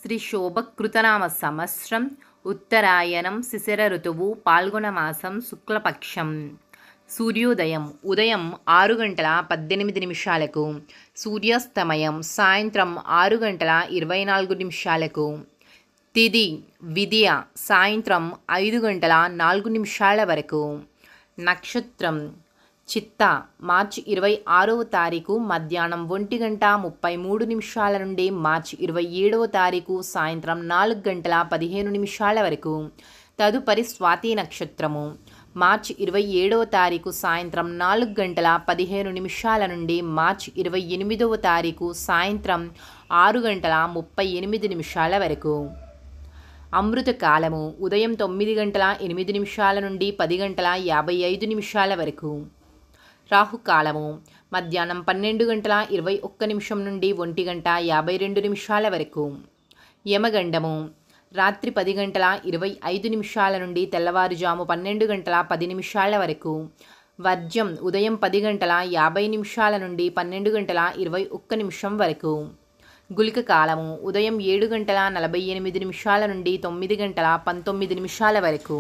శ్రీ శోభకృతనామ సంవత్సరం ఉత్తరాయణం శిశిర ఋతువు పాల్గొన మాసం శుక్లపక్షం. సూర్యోదయం ఉదయం 6:18 సూర్యాస్తమయం సాయంత్రం 6:24. తిథి విద్య సాయంత్రం 5:04 వరకు. నక్షత్రం చిత్త మార్చి 26 మధ్యాహ్నం 1:33 నుండి మార్చి 27 సాయంత్రం 4:15 వరకు. తదుపరి స్వాతి నక్షత్రము మార్చి 27 సాయంత్రం 4:15 నుండి మార్చి 28 సాయంత్రం 6:38 వరకు. అమృత కాలము ఉదయం 9:08 నుండి 10:55 వరకు. రాహుకాలము మధ్యాహ్నం 12:21 నుండి 1:52 వరకు. యమగండము రాత్రి 10:25 నుండి తెల్లవారుజాము 12:10 వరకు. వర్జ్యం ఉదయం 10:50 నుండి 12:21 వరకు. గుళిక కాలము ఉదయం 7:48 నుండి 9:19 వరకు.